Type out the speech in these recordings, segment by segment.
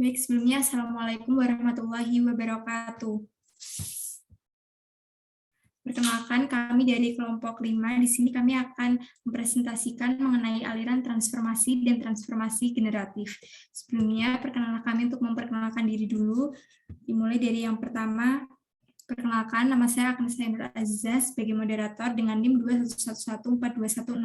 Baik, sebelumnya Assalamualaikum warahmatullahi wabarakatuh. Perkenalkan, kami dari kelompok 5. Di sini kami akan mempresentasikan mengenai aliran transformasi dan transformasi generatif. Sebelumnya, perkenalkan kami untuk memperkenalkan diri dulu. Dimulai dari yang pertama, perkenalkan, nama saya Agnes Nur Aziza sebagai moderator dengan NIM 211142140.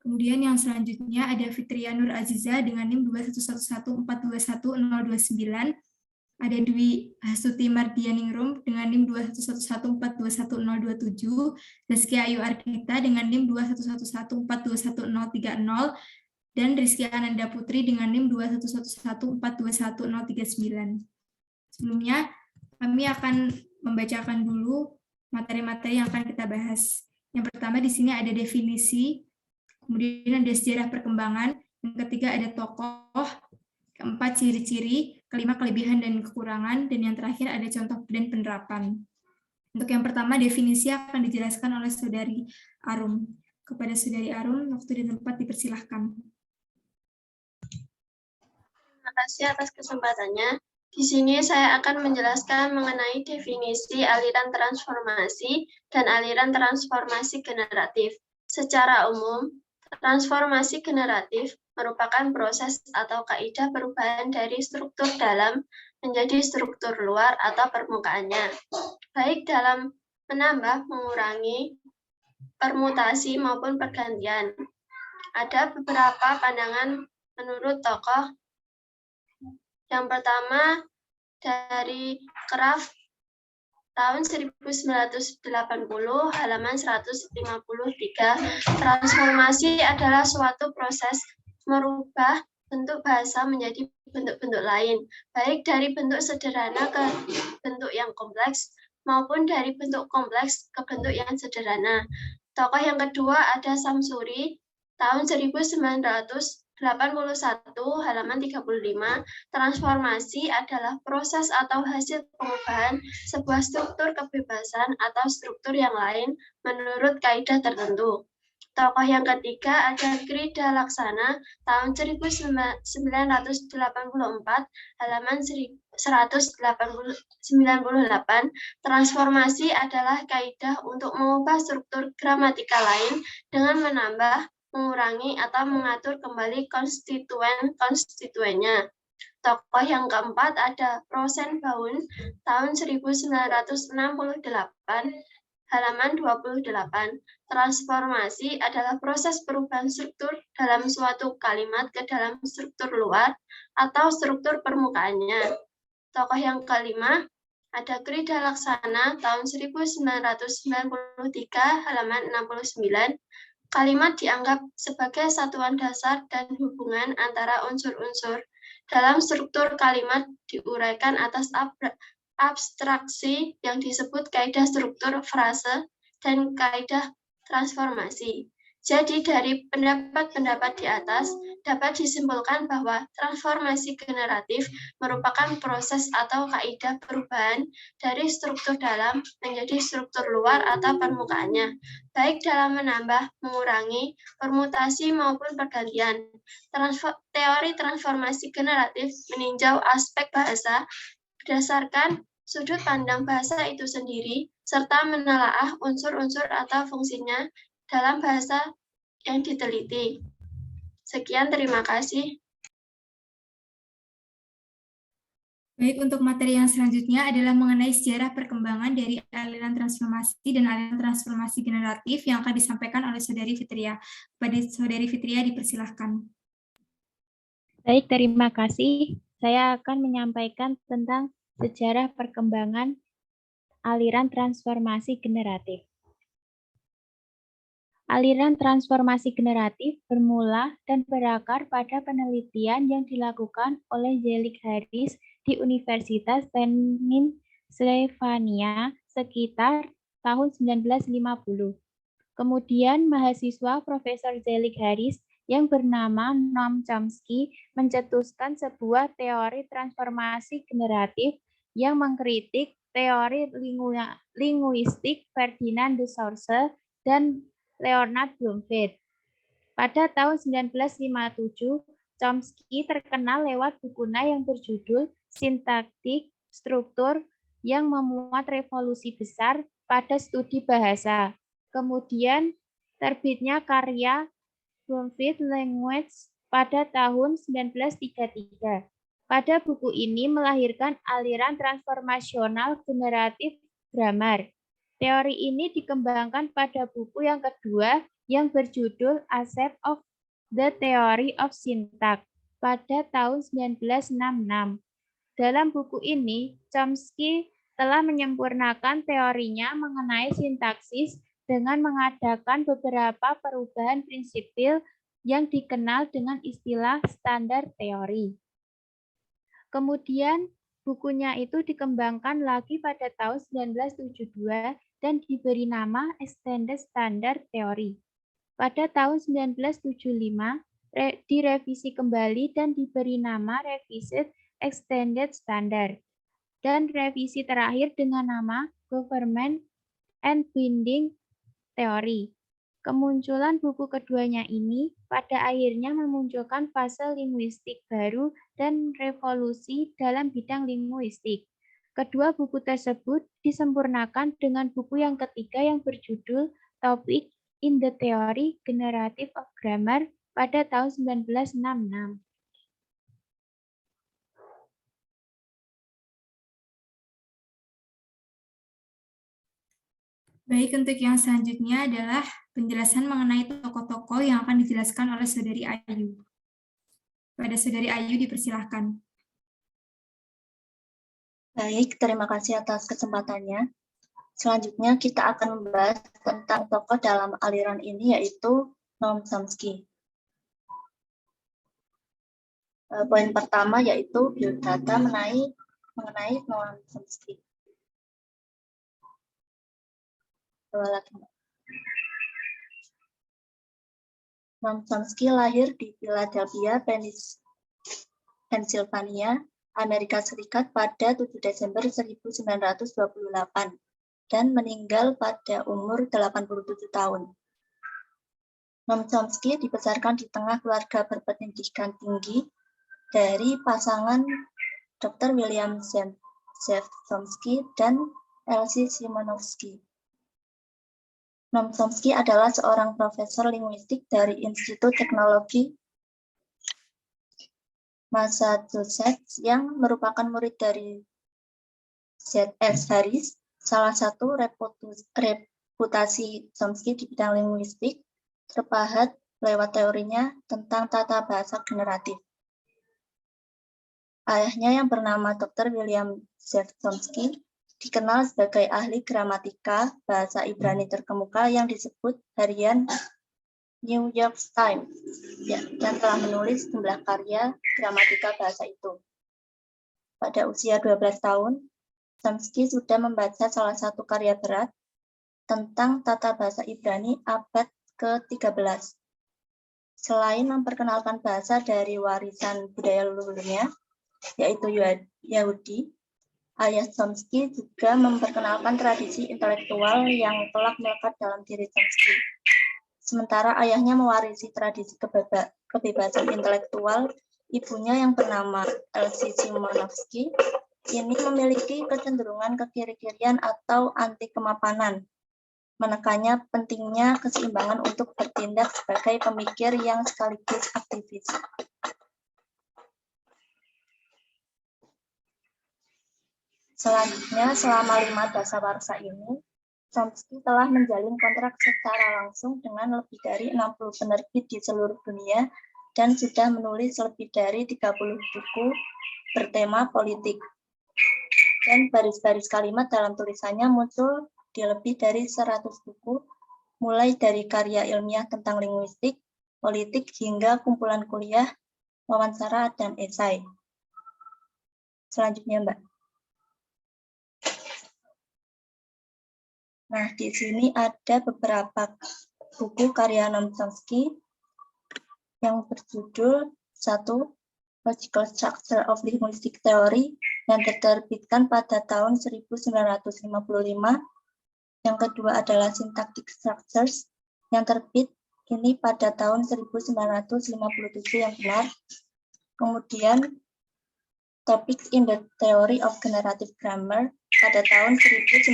Kemudian yang selanjutnya ada Fitria Nur Aziza dengan NIM 21114211029. Ada Dwi Hasuti Mardianingrum dengan NIM 21114211027, Zaskia Ayu Ardita dengan NIM 21114211030, dan Rizky Ananda Putri dengan NIM 21114211039. Sebelumnya, kami akan membacakan dulu materi-materi yang akan kita bahas. Yang pertama di sini ada definisi, kemudian ada sejarah perkembangan, yang ketiga ada tokoh, keempat ciri-ciri, kelima kelebihan dan kekurangan, dan yang terakhir ada contoh dan penerapan. Untuk yang pertama, definisi akan dijelaskan oleh Saudari Arum. Kepada Saudari Arum, waktu dan tempat dipersilahkan. Terima kasih atas kesempatannya. Di sini saya akan menjelaskan mengenai definisi aliran transformasi dan aliran transformasi generatif. Secara umum, transformasi generatif merupakan proses atau kaidah perubahan dari struktur dalam menjadi struktur luar atau permukaannya, baik dalam menambah, mengurangi, permutasi maupun pergantian. Ada beberapa pandangan menurut tokoh. Yang pertama dari Kraft tahun 1980 halaman 153, transformasi adalah suatu proses merubah bentuk bahasa menjadi bentuk-bentuk lain, baik dari bentuk sederhana ke bentuk yang kompleks maupun dari bentuk kompleks ke bentuk yang sederhana. Tokoh yang kedua ada Samsuri tahun 1981 halaman 35, transformasi adalah proses atau hasil pengubahan sebuah struktur kebebasan atau struktur yang lain menurut kaidah tertentu. Tokoh yang ketiga ada Krida Laksana tahun 1984 halaman 198, transformasi adalah kaidah untuk mengubah struktur gramatikal lain dengan menambah, mengurangi, atau mengatur kembali konstituen-konstituennya. Tokoh yang keempat ada Rosenbaum tahun 1968 halaman 28. Transformasi adalah proses perubahan struktur dalam suatu kalimat ke dalam struktur luar atau struktur permukaannya. Tokoh yang kelima ada Krida Laksana tahun 1993 halaman 69. Kalimat dianggap sebagai satuan dasar dan hubungan antara unsur-unsur dalam struktur kalimat diuraikan atas abstraksi yang disebut kaidah struktur frase dan kaidah transformasi. Jadi dari pendapat-pendapat di atas dapat disimpulkan bahwa transformasi generatif merupakan proses atau kaidah perubahan dari struktur dalam menjadi struktur luar atau permukaannya, baik dalam menambah, mengurangi, permutasi maupun pergantian. Teori transformasi generatif meninjau aspek bahasa berdasarkan sudut pandang bahasa itu sendiri, serta menelaah unsur-unsur atau fungsinya dalam bahasa yang diteliti. Sekian, terima kasih. Baik, untuk materi yang selanjutnya adalah mengenai sejarah perkembangan dari aliran transformasi dan aliran transformasi generatif yang akan disampaikan oleh Saudari Fitria. Kepada Saudari Fitria dipersilahkan. Baik, terima kasih. Saya akan menyampaikan tentang sejarah perkembangan aliran transformasi generatif. Aliran transformasi generatif bermula dan berakar pada penelitian yang dilakukan oleh Zelig Harris di Universitas Pennsylvania sekitar tahun 1950. Kemudian mahasiswa Profesor Zelig Harris yang bernama Noam Chomsky mencetuskan sebuah teori transformasi generatif yang mengkritik teori linguistik Ferdinand de Saussure dan Leonard Bloomfield. Pada tahun 1957, Chomsky terkenal lewat bukunya yang berjudul Sintaktik Struktur yang memuat revolusi besar pada studi bahasa. Kemudian terbitnya karya Bloomfield Language pada tahun 1933. Pada buku ini melahirkan aliran transformasional generatif grammar. Teori ini dikembangkan pada buku yang kedua yang berjudul Accept of the Theory of Syntax pada tahun 1966. Dalam buku ini, Chomsky telah menyempurnakan teorinya mengenai sintaksis dengan mengadakan beberapa perubahan prinsipil yang dikenal dengan istilah standar teori. Kemudian, bukunya itu dikembangkan lagi pada tahun 1972 dan diberi nama Extended Standard Theory. Pada tahun 1975, direvisi kembali dan diberi nama Revised Extended Standard. Dan revisi terakhir dengan nama Government and Binding Theory. Kemunculan buku keduanya ini pada akhirnya memunculkan fase linguistik baru dan revolusi dalam bidang linguistik. Kedua buku tersebut disempurnakan dengan buku yang ketiga yang berjudul Topic in the Theory Generative of Grammar pada tahun 1966. Baik, untuk yang selanjutnya adalah penjelasan mengenai tokoh-tokoh yang akan dijelaskan oleh Saudari Ayu. Pada Saudari Ayu dipersilahkan. Baik, terima kasih atas kesempatannya. Selanjutnya kita akan membahas tentang tokoh dalam aliran ini, yaitu Noam Chomsky. Poin pertama yaitu biodata mengenai Noam Chomsky. Noam Chomsky lahir di Philadelphia, Pennsylvania, Amerika Serikat pada 7 Desember 1928 dan meninggal pada umur 87 tahun. Noam Chomsky dibesarkan di tengah keluarga berpendidikan tinggi dari pasangan Dr. William Joseph Chomsky dan Elsie Simonovsky. Noam Chomsky adalah seorang profesor linguistik dari Institut Teknologi Massachusetts yang merupakan murid dari Z.S. Harris. Salah satu reputasi Chomsky di bidang linguistik terpahat lewat teorinya tentang tata bahasa generatif. Ayahnya yang bernama Dr. William Joseph Chomsky dikenal sebagai ahli gramatika bahasa Ibrani terkemuka yang disebut harian New York Times, yang telah menulis sejumlah karya gramatika bahasa itu. Pada usia 12 tahun, Chomsky sudah membaca salah satu karya berat tentang tata bahasa Ibrani abad ke-13. Selain memperkenalkan bahasa dari warisan budaya leluhurnya, yaitu Yahudi, ayah Chomsky juga memperkenalkan tradisi intelektual yang telah melekat dalam diri Chomsky. Sementara ayahnya mewarisi tradisi kebebasan intelektual, ibunya yang bernama Elsie Simonovsky ini memiliki kecenderungan ke kiri-kirian atau anti kemapanan, menekannya pentingnya keseimbangan untuk bertindak sebagai pemikir yang sekaligus aktivis. Selanjutnya, selama 5 dasawarsa ini, Chomsky telah menjalin kontrak secara langsung dengan lebih dari 60 penerbit di seluruh dunia dan sudah menulis lebih dari 30 buku bertema politik. Dan baris-baris kalimat dalam tulisannya muncul di lebih dari 100 buku, mulai dari karya ilmiah tentang linguistik, politik, hingga kumpulan kuliah, wawancara, dan esai. Selanjutnya, Mbak. Nah, di sini ada beberapa buku karya Noam Chomsky yang berjudul 1. Logical Structure of Linguistic Theory yang diterbitkan pada tahun 1955. Yang kedua adalah Syntactic Structures yang terbit ini pada tahun 1957 yang benar. Kemudian Topics in the Theory of Generative Grammar pada tahun 1966.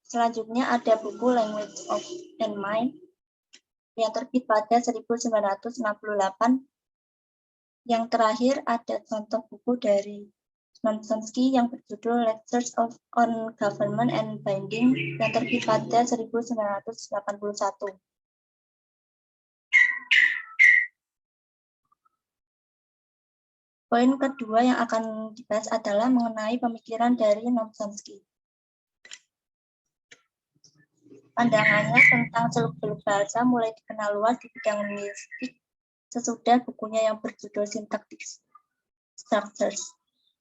Selanjutnya ada buku Language of and Mind yang terbit pada 1968. Yang terakhir ada contoh buku dari Noam Chomsky yang berjudul Lectures on Government and Binding yang terbit pada 1981. Poin kedua yang akan dibahas adalah mengenai pemikiran dari Noam Chomsky. Pandangannya tentang seluk-beluk bahasa mulai dikenal luas di bidang linguistik sesudah bukunya yang berjudul Syntactic Structures.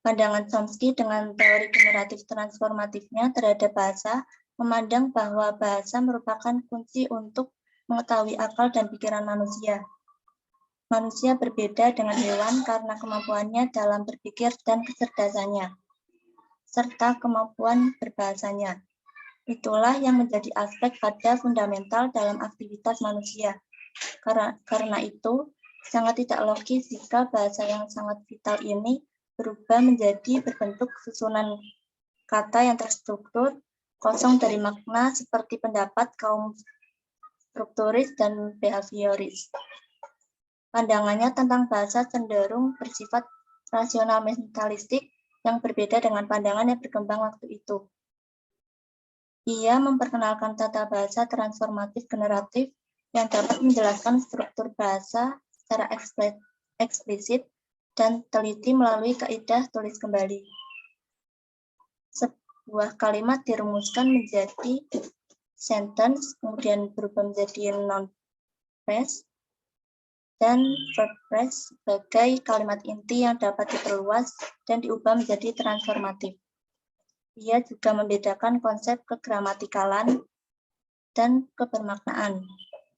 Pandangan Chomsky dengan teori generatif transformatifnya terhadap bahasa memandang bahwa bahasa merupakan kunci untuk mengetahui akal dan pikiran manusia. Manusia berbeda dengan hewan karena kemampuannya dalam berpikir dan kecerdasannya, serta kemampuan berbahasanya. Itulah yang menjadi aspek pada fundamental dalam aktivitas manusia. Karena itu, sangat tidak logis jika bahasa yang sangat vital ini berubah menjadi berbentuk susunan kata yang terstruktur, kosong dari makna seperti pendapat kaum strukturis dan behavioris. Pandangannya tentang bahasa cenderung bersifat rasional mentalistik yang berbeda dengan pandangan yang berkembang waktu itu. Ia memperkenalkan tata bahasa transformatif generatif yang dapat menjelaskan struktur bahasa secara eksplisit dan teliti melalui kaidah tulis kembali. Sebuah kalimat dirumuskan menjadi sentence, kemudian berubah menjadi noun phrase, dan verb phrase sebagai kalimat inti yang dapat diperluas dan diubah menjadi transformatif. Ia juga membedakan konsep kegramatikalan dan kebermaknaan.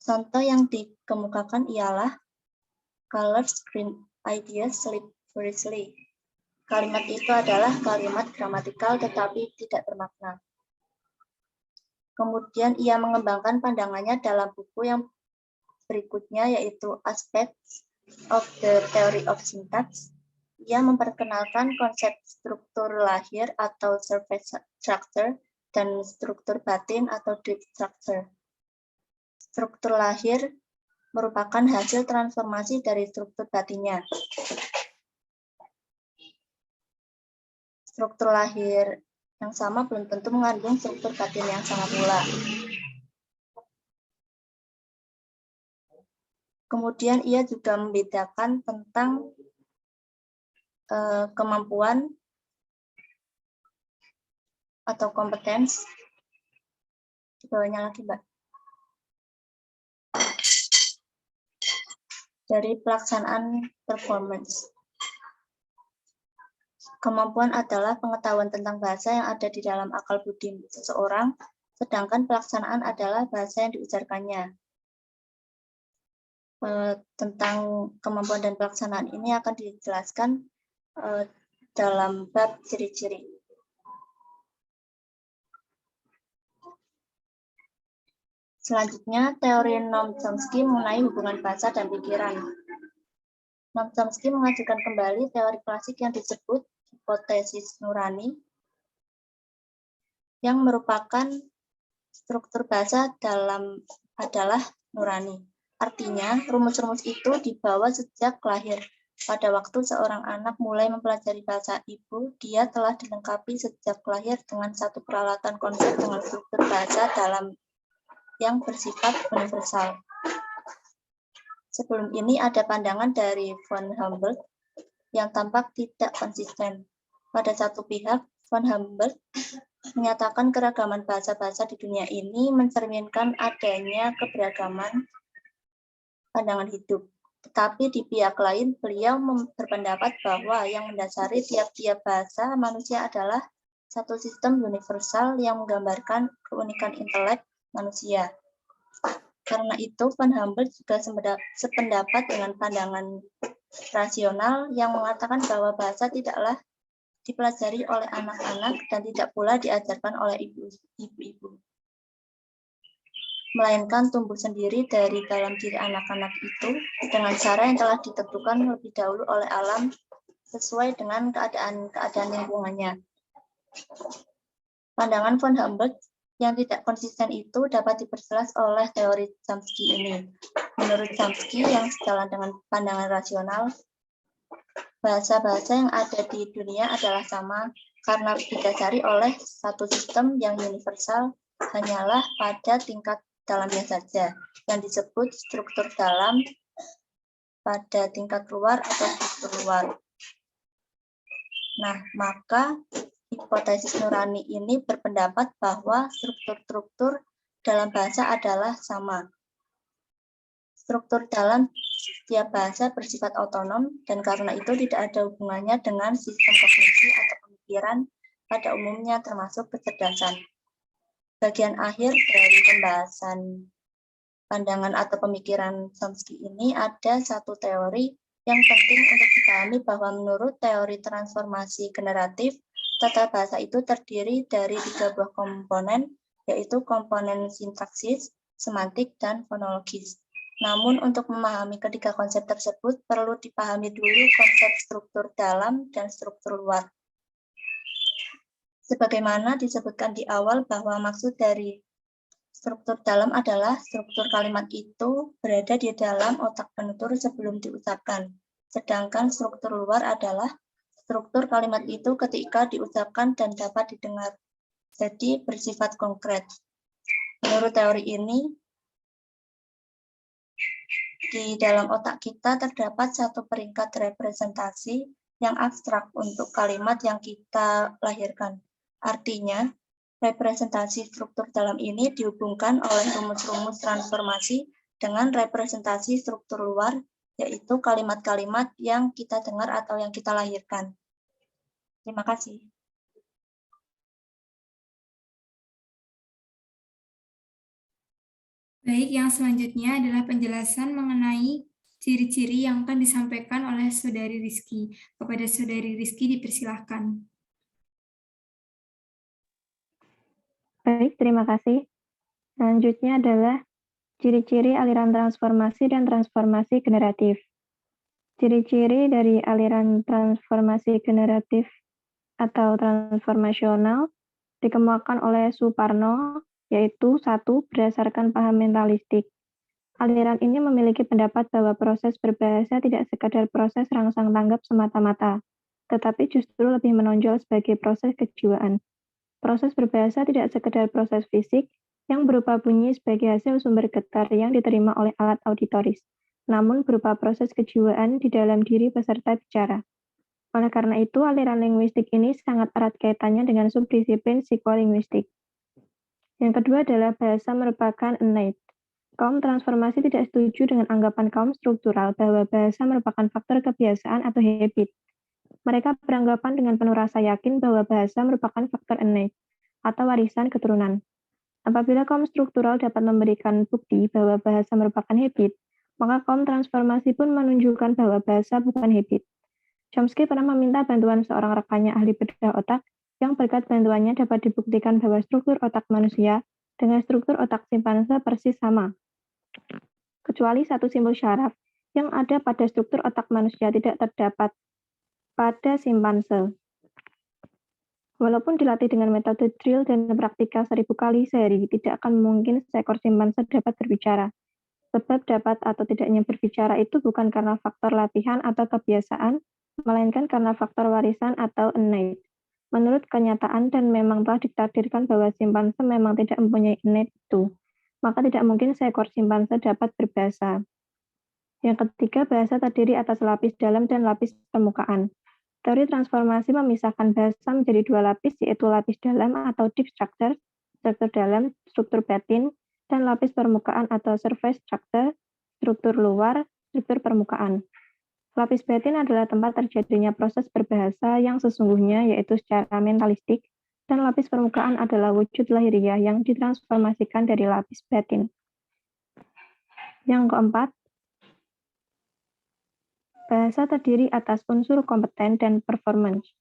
Contoh yang dikemukakan ialah colors green ideas sleep furiously. Kalimat itu adalah kalimat gramatikal tetapi tidak bermakna. Kemudian ia mengembangkan pandangannya dalam buku yang berikutnya, yaitu Aspects of the Theory of Syntax. Ia memperkenalkan konsep struktur lahir atau surface structure dan struktur batin atau deep structure. Struktur lahir merupakan hasil transformasi dari struktur batinnya. Struktur lahir yang sama belum tentu mengandung struktur batin yang sama pula. Kemudian ia juga membedakan tentang kemampuan atau kompetens. Di bawahnya lagi, Mbak. Dari pelaksanaan performance. Kemampuan adalah pengetahuan tentang bahasa yang ada di dalam akal budi seseorang, sedangkan pelaksanaan adalah bahasa yang diujarkannya. Tentang kemampuan dan pelaksanaan ini akan dijelaskan dalam bab ciri-ciri. Selanjutnya, teori Noam Chomsky mengenai hubungan bahasa dan pikiran. Noam Chomsky mengajukan kembali teori klasik yang disebut hipotesis nurani, yang merupakan struktur bahasa adalah nurani. Artinya, rumus-rumus itu dibawa sejak lahir. Pada waktu seorang anak mulai mempelajari bahasa ibu, dia telah dilengkapi sejak lahir dengan satu peralatan konsep dengan struktur bahasa dalam yang bersifat universal. Sebelum ini ada pandangan dari von Humboldt yang tampak tidak konsisten. Pada satu pihak, von Humboldt menyatakan keragaman bahasa-bahasa di dunia ini mencerminkan adanya keberagaman pandangan hidup. Tetapi di pihak lain, beliau berpendapat bahwa yang mendasari tiap-tiap bahasa manusia adalah satu sistem universal yang menggambarkan keunikan intelek manusia. Karena itu, Van Humboldt juga sependapat dengan pandangan rasional yang mengatakan bahwa bahasa tidaklah dipelajari oleh anak-anak dan tidak pula diajarkan oleh ibu-ibu, melainkan tumbuh sendiri dari dalam diri anak-anak itu dengan cara yang telah ditentukan lebih dahulu oleh alam sesuai dengan keadaan lingkungannya. Pandangan Van Humboldt yang tidak konsisten itu dapat diperjelas oleh teori Chomsky ini. Menurut Chomsky yang sejalan dengan pandangan rasional, bahasa-bahasa yang ada di dunia adalah sama karena didasari oleh satu sistem yang universal, hanyalah pada tingkat dalamnya saja, yang disebut struktur dalam pada tingkat luar atau struktur luar. Nah, maka hipotesis Nurani ini berpendapat bahwa struktur-struktur dalam bahasa adalah sama. Struktur dalam setiap bahasa bersifat otonom dan karena itu tidak ada hubungannya dengan sistem kognisi atau pemikiran pada umumnya termasuk kecerdasan. Bagian akhir dari pembahasan pandangan atau pemikiran Chomsky ini ada satu teori yang penting untuk dipahami bahwa menurut teori transformasi generatif, tata bahasa itu terdiri dari 3 buah komponen, yaitu komponen sintaksis, semantik, dan fonologis. Namun untuk memahami ketiga konsep tersebut perlu dipahami dulu konsep struktur dalam dan struktur luar. Sebagaimana disebutkan di awal bahwa maksud dari struktur dalam adalah struktur kalimat itu berada di dalam otak penutur sebelum diucapkan. Sedangkan struktur luar adalah struktur kalimat itu ketika diucapkan dan dapat didengar. Jadi bersifat konkret. Menurut teori ini, di dalam otak kita terdapat satu peringkat representasi yang abstrak untuk kalimat yang kita lahirkan. Artinya, representasi struktur dalam ini dihubungkan oleh rumus-rumus transformasi dengan representasi struktur luar, yaitu kalimat-kalimat yang kita dengar atau yang kita lahirkan. Terima kasih. Baik, yang selanjutnya adalah penjelasan mengenai ciri-ciri yang akan disampaikan oleh Saudari Rizky. Kepada Saudari Rizky dipersilahkan. Baik, terima kasih. Selanjutnya adalah ciri-ciri aliran transformasi dan transformasi generatif. Ciri-ciri dari aliran transformasi generatif atau transformasional dikemukakan oleh Suparno, yaitu 1. Berdasarkan paham mentalistik. Aliran ini memiliki pendapat bahwa proses berbahasa tidak sekadar proses rangsang tanggap semata-mata, tetapi justru lebih menonjol sebagai proses kejiwaan. Proses berbahasa tidak sekedar proses fisik yang berupa bunyi sebagai hasil sumber getar yang diterima oleh alat auditoris, namun berupa proses kejiwaan di dalam diri peserta bicara. Oleh karena itu, aliran linguistik ini sangat erat kaitannya dengan subdisiplin psikolinguistik. Yang kedua adalah bahasa merupakan innate. Kaum transformasi tidak setuju dengan anggapan kaum struktural bahwa bahasa merupakan faktor kebiasaan atau habit. Mereka beranggapan dengan penuh rasa yakin bahwa bahasa merupakan faktor innate atau warisan keturunan. Apabila kaum struktural dapat memberikan bukti bahwa bahasa merupakan habit, maka kaum transformasi pun menunjukkan bahwa bahasa bukan habit. Chomsky pernah meminta bantuan seorang rekannya ahli bedah otak yang berkat bantuannya dapat dibuktikan bahwa struktur otak manusia dengan struktur otak simpanse persis sama. Kecuali satu simbol syaraf yang ada pada struktur otak manusia tidak terdapat pada simpanse. Walaupun dilatih dengan metode drill dan praktika 1000 kali sehari, tidak akan mungkin seekor simpanse dapat berbicara. Sebab dapat atau tidaknya berbicara itu bukan karena faktor latihan atau kebiasaan, melainkan karena faktor warisan atau innate. Menurut kenyataan dan memang telah ditakdirkan bahwa simpanse memang tidak mempunyai innate itu, maka tidak mungkin seekor simpanse dapat berbahasa. Yang ketiga, bahasa terdiri atas lapis dalam dan lapis permukaan. Teori transformasi memisahkan bahasa menjadi 2 lapis, yaitu lapis dalam atau deep structure, struktur dalam, struktur batin, dan lapis permukaan atau surface structure, struktur luar, struktur permukaan. Lapis batin adalah tempat terjadinya proses berbahasa yang sesungguhnya, yaitu secara mentalistik, dan lapis permukaan adalah wujud lahiriah yang ditransformasikan dari lapis batin. Yang keempat, bahasa terdiri atas unsur kompeten dan performance.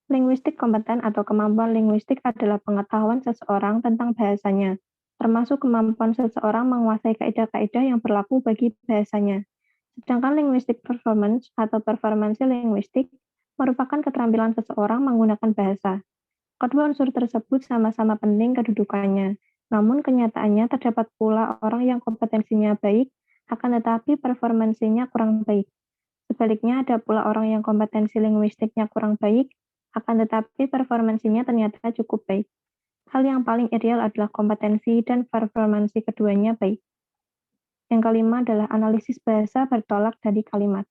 Linguistik kompeten atau kemampuan linguistik adalah pengetahuan seseorang tentang bahasanya, termasuk kemampuan seseorang menguasai kaidah-kaidah yang berlaku bagi bahasanya. Sedangkan linguistik performance atau performansi linguistik merupakan keterampilan seseorang menggunakan bahasa. Kedua unsur tersebut sama-sama penting kedudukannya, namun kenyataannya terdapat pula orang yang kompetensinya baik, akan tetapi performansinya kurang baik. Sebaliknya, ada pula orang yang kompetensi linguistiknya kurang baik, akan tetapi performansinya ternyata cukup baik. Hal yang paling ideal adalah kompetensi dan performansi keduanya baik. Yang kelima adalah analisis bahasa bertolak dari kalimat.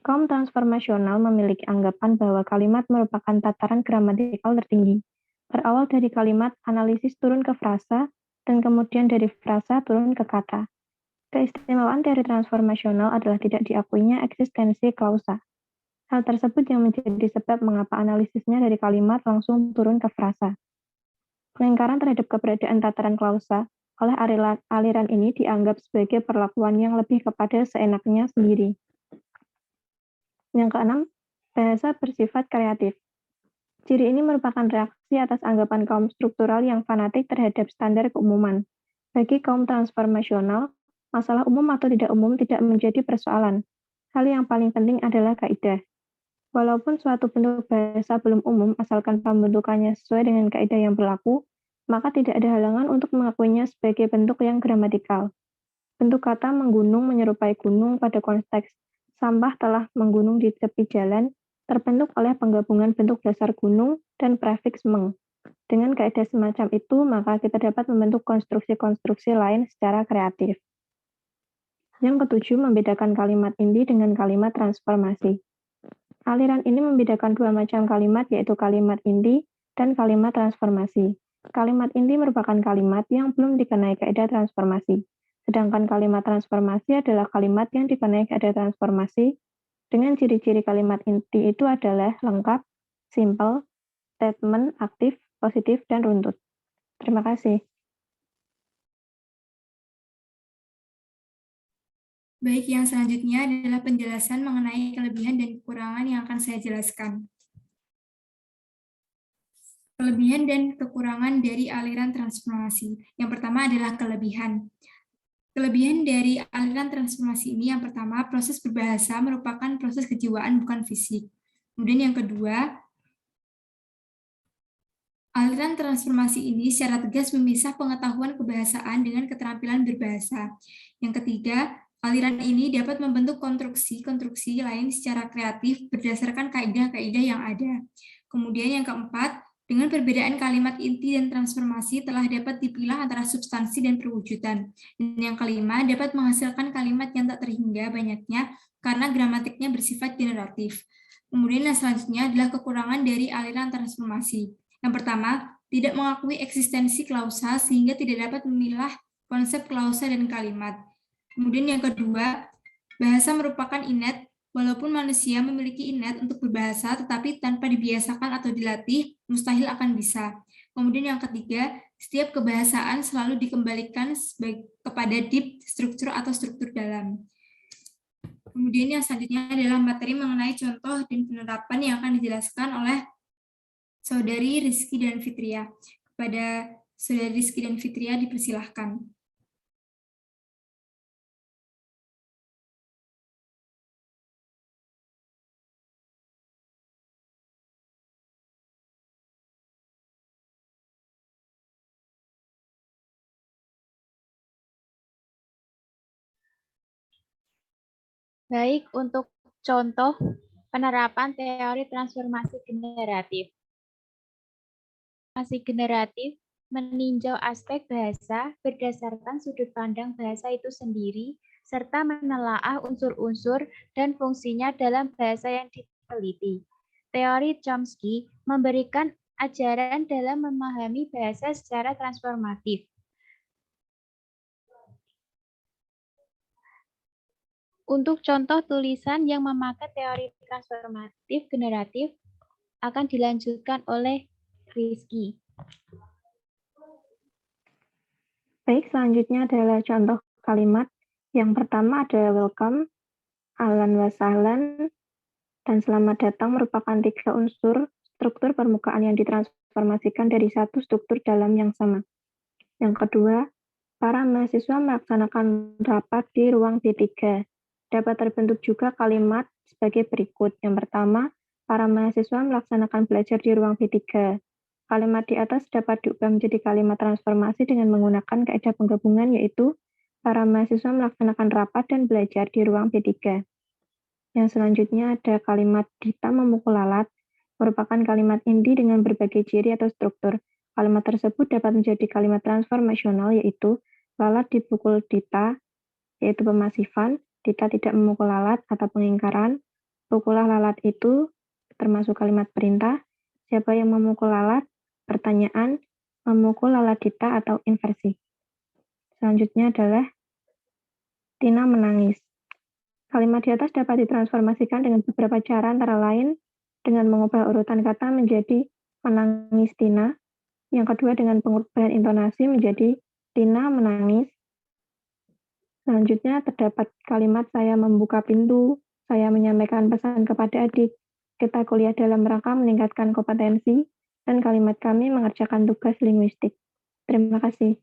Kaum transformasional memiliki anggapan bahwa kalimat merupakan tataran gramatikal tertinggi. Berawal dari kalimat, analisis turun ke frasa, dan kemudian dari frasa turun ke kata. Keistimewaan teori transformasional adalah tidak diakuinya eksistensi klausa. Hal tersebut yang menjadi sebab mengapa analisisnya dari kalimat langsung turun ke frasa. Pengingkaran terhadap keberadaan tataran klausa oleh aliran ini dianggap sebagai perlakuan yang lebih kepada seenaknya sendiri. Yang keenam, bahasa bersifat kreatif. Ciri ini merupakan reaksi atas anggapan kaum struktural yang fanatik terhadap standar keumuman. Bagi kaum transformasional, masalah umum atau tidak umum tidak menjadi persoalan. Hal yang paling penting adalah kaidah. Walaupun suatu bentuk bahasa belum umum asalkan pembentukannya sesuai dengan kaidah yang berlaku, maka tidak ada halangan untuk mengakuinya sebagai bentuk yang gramatikal. Bentuk kata menggunung menyerupai gunung pada konteks sampah telah menggunung di tepi jalan, terbentuk oleh penggabungan bentuk dasar gunung dan prefiks meng. Dengan kaidah semacam itu, maka kita dapat membentuk konstruksi-konstruksi lain secara kreatif. Yang ketujuh, membedakan kalimat inti dengan kalimat transformasi. Aliran ini membedakan dua macam kalimat, yaitu kalimat inti dan kalimat transformasi. Kalimat inti merupakan kalimat yang belum dikenai kaidah transformasi, sedangkan kalimat transformasi adalah kalimat yang dikenai kaidah transformasi. Dengan ciri-ciri kalimat inti itu adalah lengkap, simple, statement, aktif, positif, dan runtut. Terima kasih. Baik, yang selanjutnya adalah penjelasan mengenai kelebihan dan kekurangan yang akan saya jelaskan. Kelebihan dan kekurangan dari aliran transformasi. Yang pertama adalah kelebihan. Kelebihan dari aliran transformasi ini yang pertama, proses berbahasa merupakan proses kejiwaan bukan fisik. Kemudian yang kedua, aliran transformasi ini secara tegas memisah pengetahuan kebahasaan dengan keterampilan berbahasa. Yang ketiga, aliran ini dapat membentuk konstruksi-konstruksi lain secara kreatif berdasarkan kaidah-kaidah yang ada. Kemudian yang keempat, dengan perbedaan kalimat inti dan transformasi telah dapat dipilah antara substansi dan perwujudan. Dan yang kelima, dapat menghasilkan kalimat yang tak terhingga banyaknya karena gramatiknya bersifat generatif. Kemudian yang selanjutnya adalah kekurangan dari aliran transformasi. Yang pertama, tidak mengakui eksistensi klausa sehingga tidak dapat memilah konsep klausa dan kalimat. Kemudian yang kedua, bahasa merupakan innate. Walaupun manusia memiliki innate untuk berbahasa, tetapi tanpa dibiasakan atau dilatih, mustahil akan bisa. Kemudian yang ketiga, setiap kebahasaan selalu dikembalikan kepada deep struktur atau struktur dalam. Kemudian yang selanjutnya adalah materi mengenai contoh dan penerapan yang akan dijelaskan oleh Saudari Rizky dan Fitria. Kepada Saudari Rizky dan Fitria dipersilahkan. Baik, untuk contoh penerapan teori transformasi generatif. Transformasi generatif meninjau aspek bahasa berdasarkan sudut pandang bahasa itu sendiri, serta menelaah unsur-unsur dan fungsinya dalam bahasa yang diteliti. Teori Chomsky memberikan ajaran dalam memahami bahasa secara transformatif. Untuk contoh tulisan yang memakai teori transformatif generatif akan dilanjutkan oleh Rizky. Baik, selanjutnya adalah contoh kalimat Yang pertama ada welcome, ahlan wa sahlan, dan selamat datang merupakan 3 unsur struktur permukaan yang ditransformasikan dari satu struktur dalam yang sama. Yang kedua, para mahasiswa melaksanakan rapat di ruang B3. Dapat terbentuk juga kalimat sebagai berikut. Yang pertama, para mahasiswa melaksanakan belajar di ruang B3. Kalimat di atas dapat diubah menjadi kalimat transformasi dengan menggunakan kaidah penggabungan, yaitu para mahasiswa melaksanakan rapat dan belajar di ruang B3. Yang selanjutnya ada kalimat Dita memukul lalat, merupakan kalimat inti dengan berbagai ciri atau struktur. Kalimat tersebut dapat menjadi kalimat transformasional, yaitu lalat dipukul Dita, yaitu pemasifan, Dita tidak memukul lalat atau pengingkaran, pukullah lalat itu termasuk kalimat perintah, siapa yang memukul lalat, pertanyaan, memukul lalat Dita atau inversi. Selanjutnya adalah Tina menangis. Kalimat di atas dapat ditransformasikan dengan beberapa cara, antara lain dengan mengubah urutan kata menjadi menangis Tina. Yang kedua dengan pengubahan intonasi menjadi Tina menangis. Selanjutnya terdapat kalimat saya membuka pintu, saya menyampaikan pesan kepada adik, kita kuliah dalam rangka meningkatkan kompetensi, dan kalimat kami mengerjakan tugas linguistik. Terima kasih.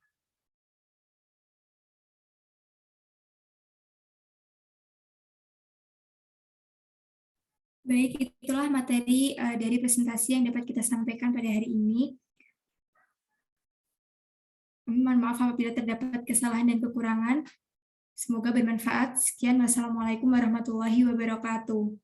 Baik, itulah materi dari presentasi yang dapat kita sampaikan pada hari ini. Mohon maaf apabila terdapat kesalahan dan kekurangan. Semoga bermanfaat. Sekian, wassalamualaikum warahmatullahi wabarakatuh.